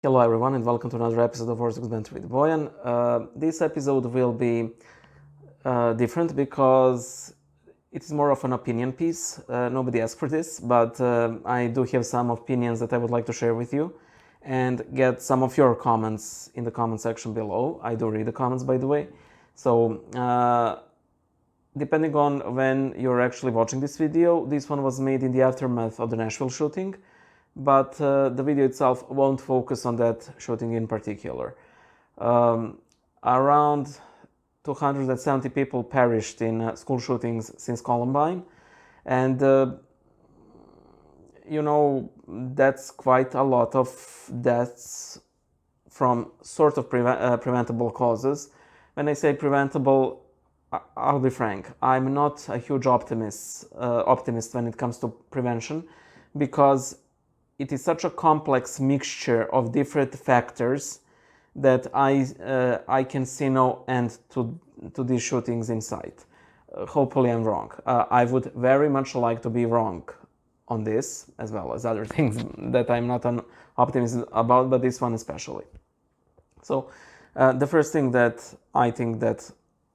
Hello everyone and welcome to another episode of Vortex Banter with Bojan. This episode will be different because it is more of an opinion piece. Nobody asked for this, but I do have some opinions that I would like to share with you and get some of your comments in the comment section below. I do read the comments, by the way. So depending on when you're actually watching this video, this one was made in the aftermath of the Nashville shooting. But the video itself won't focus on that shooting in particular. Around 270 people perished in school shootings since Columbine, and that's quite a lot of deaths from sort of preventable causes. When I say preventable, I'll be frank, I'm not a huge optimist when it comes to prevention, because it is such a complex mixture of different factors that I can see no end to these shootings in sight. Hopefully I'm wrong. I would very much like to be wrong on this, as well as other things that I'm not an optimist about, but this one especially. So the first thing that I think that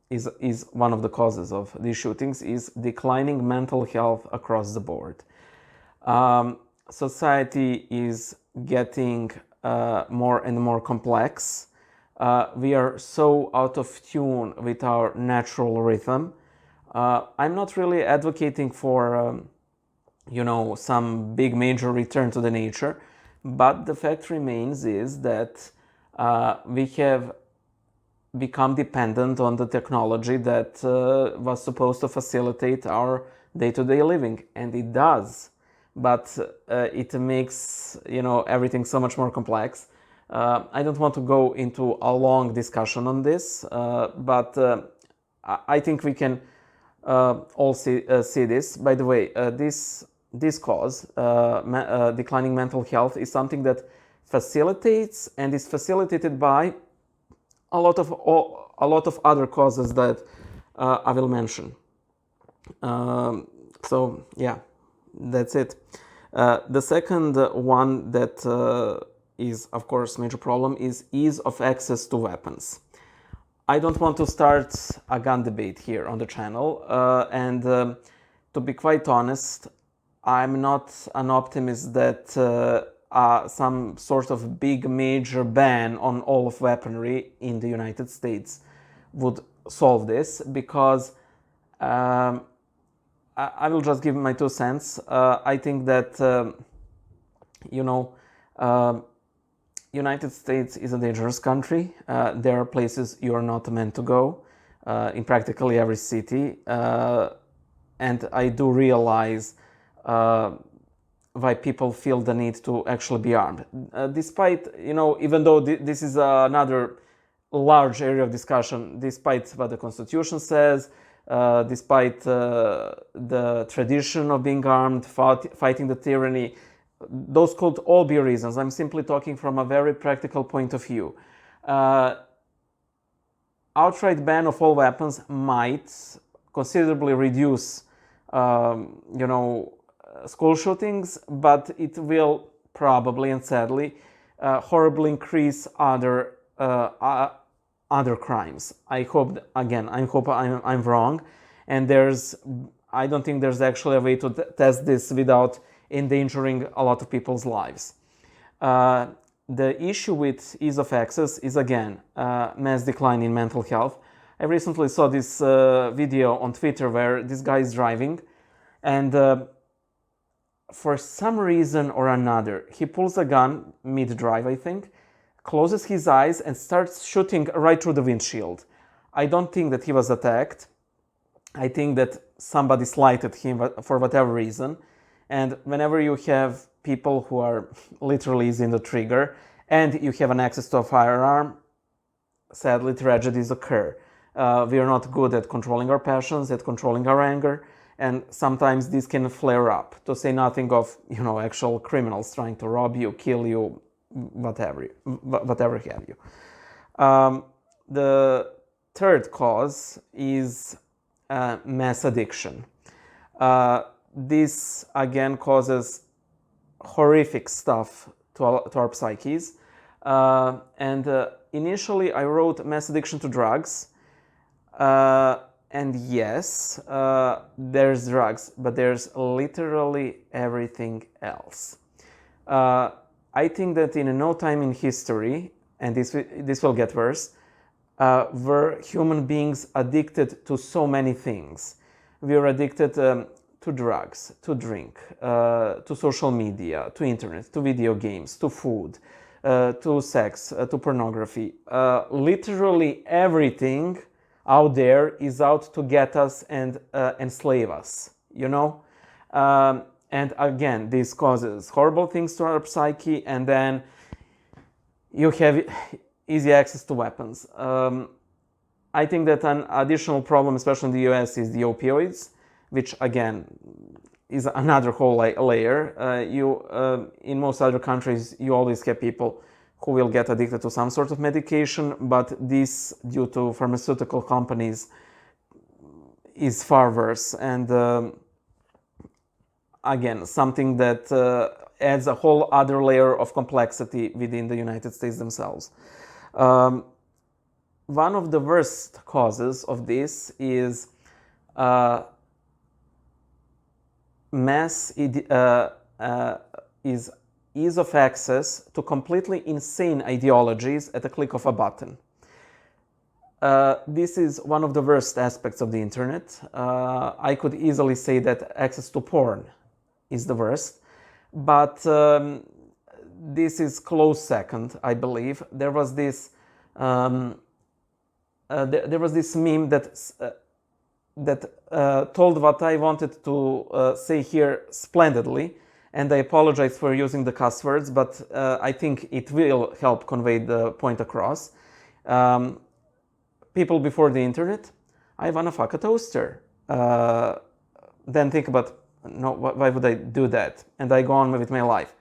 is one of the causes of these shootings is declining mental health across the board. Society is getting more and more complex. We are so out of tune with our natural rhythm. I'm not really advocating for, some big major return to the nature, but the fact remains is that we have become dependent on the technology that was supposed to facilitate our day-to-day living, and it does. But it makes everything so much more complex. I don't want to go into a long discussion on this, but I think we can all see this. By the way, this cause, declining mental health, is something that facilitates and is facilitated by a lot of other causes that I will mention. So yeah. That's it. The second one that is, of course, major problem is ease of access to weapons. I don't want to start a gun debate here on the channel, and to be quite honest, I'm not an optimist that some sort of big major ban on all of weaponry in the United States would solve this, because I will just give my 2 cents. I think that, United States is a dangerous country. There are places you are not meant to go in practically every city. And I do realize why people feel the need to actually be armed. Despite, even though this is another large area of discussion, despite what the Constitution says, despite the tradition of being armed, fighting the tyranny, those could all be reasons. I'm simply talking from a very practical point of view. Outright ban of all weapons might considerably reduce, school shootings, but it will probably and sadly horribly increase other crimes. I hope I'm wrong, and I don't think there's actually a way to test this without endangering a lot of people's lives. The issue with ease of access is, again, mass decline in mental health. I recently saw this video on Twitter where this guy is driving, and for some reason or another, he pulls a gun mid-drive, I think, closes his eyes and starts shooting right through the windshield. I don't think that he was attacked. I think that somebody slighted him for whatever reason. And whenever you have people who are literally using the trigger and you have an access to a firearm, sadly tragedies occur. We are not good at controlling our passions, at controlling our anger, and sometimes this can flare up, to say nothing of actual criminals trying to rob you, kill you, whatever have you. The third cause is mass addiction. This again causes horrific stuff to our psyches. Initially, I wrote mass addiction to drugs. And yes, there's drugs, but there's literally everything else. I think that in no time in history, and this will get worse, were human beings addicted to so many things. We are addicted to drugs, to drink, to social media, to internet, to video games, to food, to sex, to pornography. Literally everything out there is out to get us and enslave us, you know? And again, this causes horrible things to our psyche, and then you have easy access to weapons. I think that an additional problem, especially in the US, is the opioids, which again is another whole layer. In most other countries, you always have people who will get addicted to some sort of medication, but this, due to pharmaceutical companies, is far worse. And again, something that adds a whole other layer of complexity within the United States themselves. One of the worst causes of this is ease of access to completely insane ideologies at the click of a button. This is one of the worst aspects of the internet. I could easily say that access to porn is the worst, but this is close second, I believe. There was this meme that told what I wanted to say here splendidly, and I apologize for using the cuss words, but I think it will help convey the point across. People before the internet, I wanna fuck a toaster. Then think about, no, why would I do that? And I go on with my life.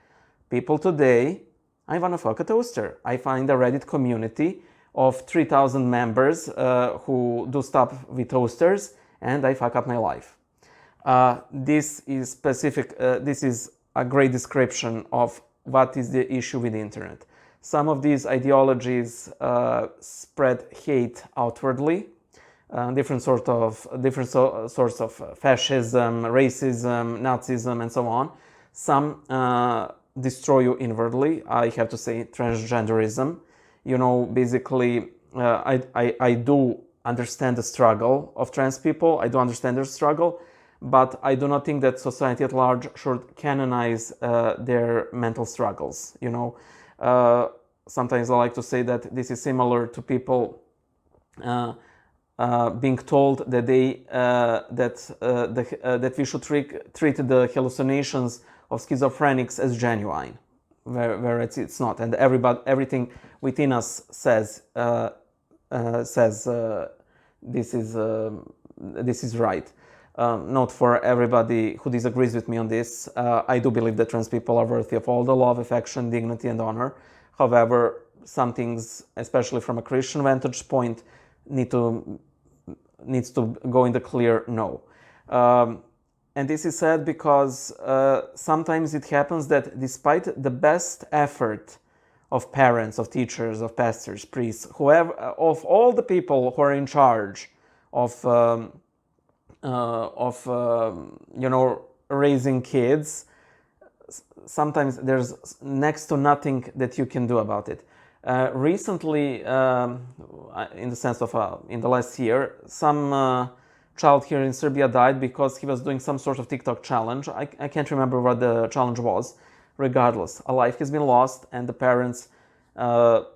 People today, I wanna fuck a toaster. I find a Reddit community of 3,000 members who do stuff with toasters, and I fuck up my life. This is specific. This is a great description of what is the issue with the internet. Some of these ideologies spread hate outwardly, different sorts of fascism, racism, Nazism, and so on. Some destroy you inwardly. I have to say transgenderism. You know, basically, I do understand the struggle of trans people. I do understand their struggle, but I do not think that society at large should canonize their mental struggles. You know, sometimes I like to say that this is similar to people being told that that we should treat the hallucinations of schizophrenics as genuine, where it's not, and everything within us says this is right. Not for everybody who disagrees with me on this. I do believe that trans people are worthy of all the love, affection, dignity, and honor. However, some things, especially from a Christian vantage point, needs to go in the clear no. And this is sad because sometimes it happens that despite the best effort of parents, of teachers, of pastors, priests, whoever, of all the people who are in charge of you know, raising kids, sometimes there's next to nothing that you can do about it. Recently, in the sense of in the last year, some child here in Serbia died because he was doing some sort of TikTok challenge. I can't remember what the challenge was. Regardless, a life has been lost, and the parents had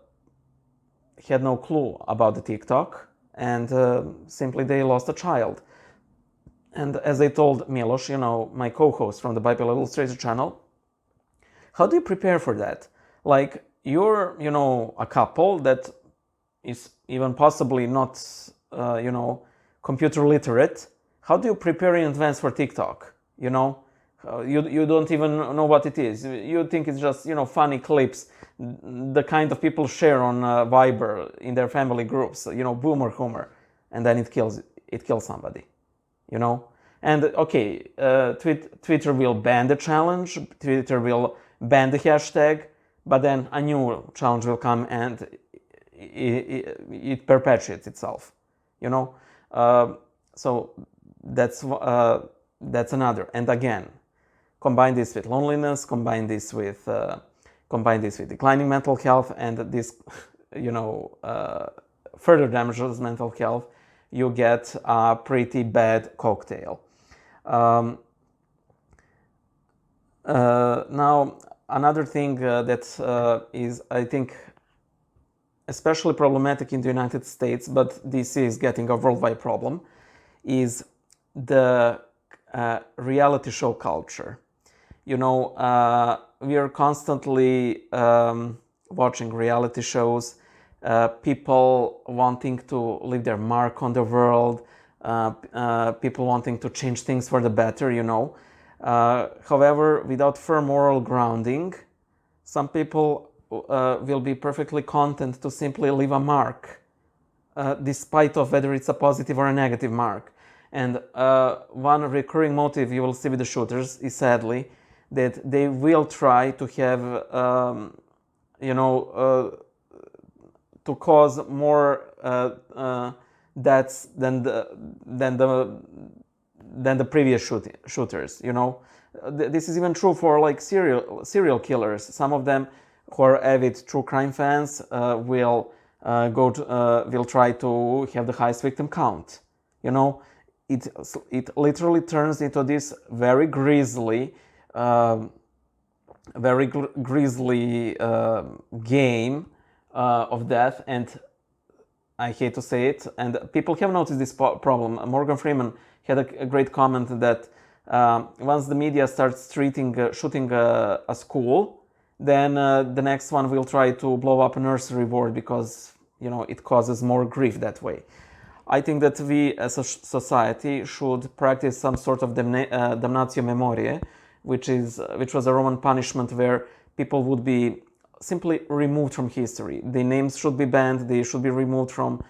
no clue about the TikTok, and simply they lost a child. And as I told Milos, you know, my co-host from the Bible Illustrator channel, how do you prepare for that? Like, you're, you know, a couple that is even possibly not, you know, computer literate. How do you prepare in advance for TikTok? You know, you don't even know what it is. You think it's just, you know, funny clips, the kind of people share on Viber in their family groups, you know, boomer humor, and then it kills somebody, you know. And okay, Twitter will ban the challenge, Twitter will ban the hashtag, but then a new challenge will come and it perpetuates itself, you know. So that's another. And again, combine this with loneliness, combine this with declining mental health, and this, further damages mental health. You get a pretty bad cocktail. Now, another thing that is, I think, especially problematic in the United States, but this is getting a worldwide problem, is the reality show culture. We are constantly watching reality shows, people wanting to leave their mark on the world, people wanting to change things for the better, However, without firm moral grounding, some people will be perfectly content to simply leave a mark, despite of whether it's a positive or a negative mark. And one recurring motive you will see with the shooters is, sadly, that they will try to have, to cause more deaths than the previous shooters. This is even true for like serial killers. Some of them who are avid true crime fans will try to have the highest victim count. It literally turns into this very grisly game of death, and I hate to say it, and people have noticed this problem. Morgan Freeman had a great comment that once the media starts shooting a school, then the next one will try to blow up a nursery board because it causes more grief that way. I think that we as a society should practice some sort of damnatio memoriae, which was a Roman punishment where people would be simply removed from history. Their names should be banned, they should be removed from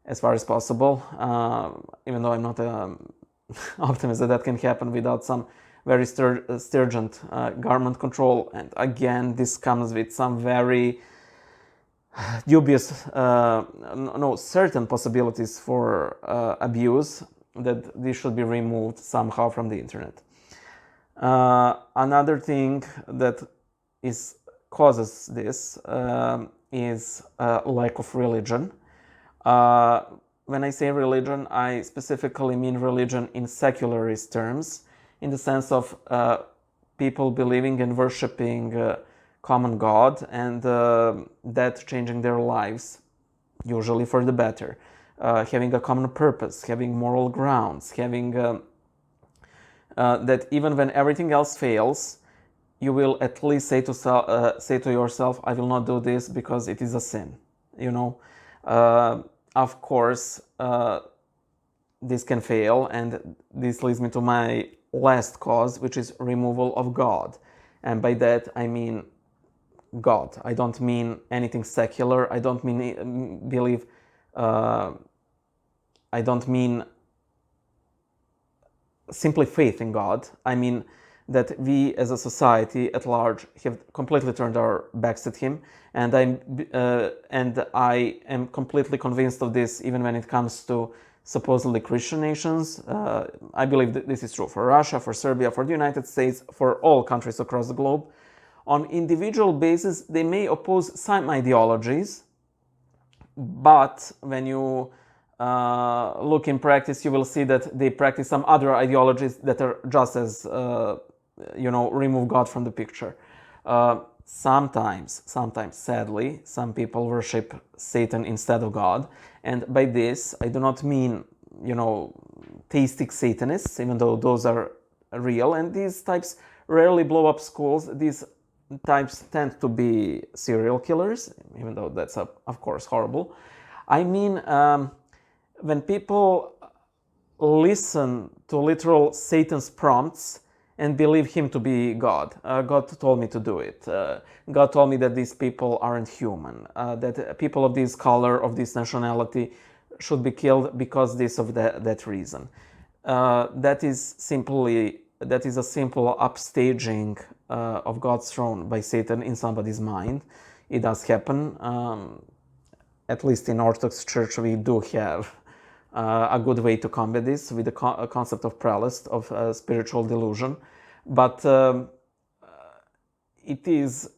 as far as possible, even though I'm not optimist that can happen without some very stringent government control. And again, this comes with some very dubious, certain possibilities for abuse, that this should be removed somehow from the internet. Another thing that causes this is lack of religion. When I say religion, I specifically mean religion in secularist terms, in the sense of people believing and worshipping common God, and that changing their lives, usually for the better, having a common purpose, having moral grounds, having that even when everything else fails, you will at least say to yourself, I will not do this because it is a sin. Of course, this can fail, and this leads me to my last cause, which is removal of God. And by that I mean God. I don't mean anything secular. I don't mean believe. I don't mean simply faith in God. I mean that we as a society at large have completely turned our backs at him, and I am completely convinced of this even when it comes to supposedly Christian nations. I believe that this is true for Russia, for Serbia, for the United States, for all countries across the globe. On individual basis, they may oppose some ideologies, but when you look in practice, you will see that they practice some other ideologies that are just as remove God from the picture. Sometimes, sadly, some people worship Satan instead of God. And by this, I do not mean, theistic Satanists, even though those are real. And these types rarely blow up schools. These types tend to be serial killers, even though that's, of course, horrible. I mean, when people listen to literal Satan's prompts and believe him to be God. God told me to do it. God told me that these people aren't human, that people of this color, of this nationality, should be killed because this of that reason. That is a simple upstaging of God's throne by Satan in somebody's mind. It does happen. At least in Orthodox Church, we do have a good way to combat this with the concept of prelest, of spiritual delusion. But it is,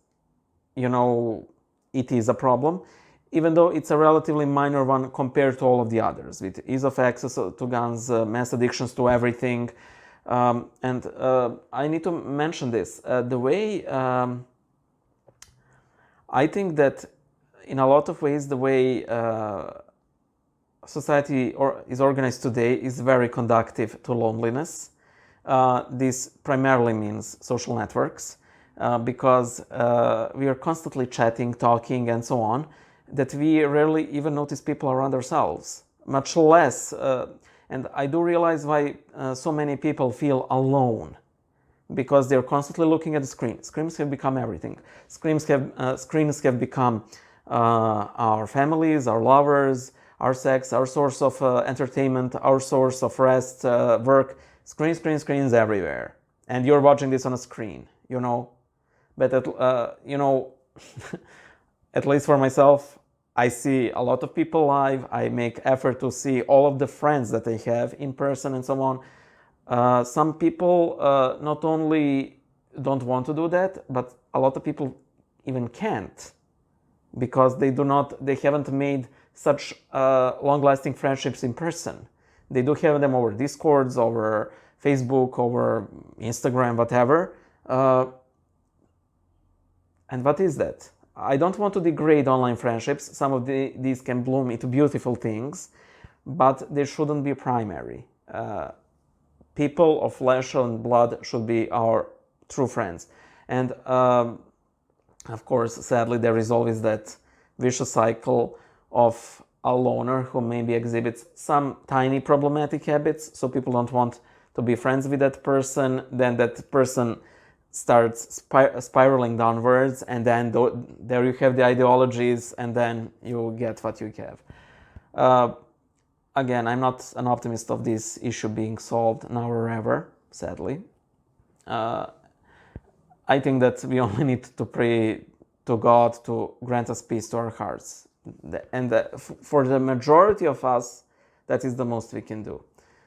it is a problem, even though it's a relatively minor one compared to all of the others, with ease of access to guns, mass addictions to everything. And I need to mention this. The way I think that in a lot of ways, the way society is organized today is very conducive to loneliness. This primarily means social networks, because we are constantly chatting, talking, and so on, that we rarely even notice people around ourselves, much less. And I do realize why so many people feel alone, because they're constantly looking at the screen. Screens have become everything. Screens have become our families, our lovers, our sex, our source of entertainment, our source of rest, work. Screens everywhere. And you're watching this on a screen, But, at least for myself, I see a lot of people live. I make effort to see all of the friends that I have in person and so on. Some people not only don't want to do that, but a lot of people even can't, because they haven't made such long-lasting friendships in person. They do have them over Discords, over Facebook, over Instagram, whatever. And what is that? I don't want to degrade online friendships. Some of these can bloom into beautiful things, but they shouldn't be primary. People of flesh and blood should be our true friends. And of course, sadly, there is always that vicious cycle of a loner who maybe exhibits some tiny problematic habits, so people don't want to be friends with that person. Then that person starts spiraling downwards, and then there you have the ideologies, and then you get what you have. Again, I'm not an optimist of this issue being solved now or ever, sadly. I think that we only need to pray to God to grant us peace to our hearts. And for the majority of us, that is the most we can do.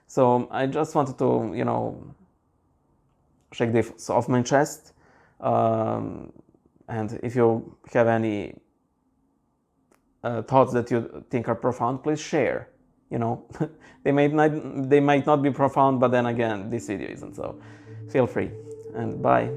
So I just wanted to, shake this off my chest. And if you have any thoughts that you think are profound, please share. They might not be profound, but then again, this video isn't. So feel free, and bye.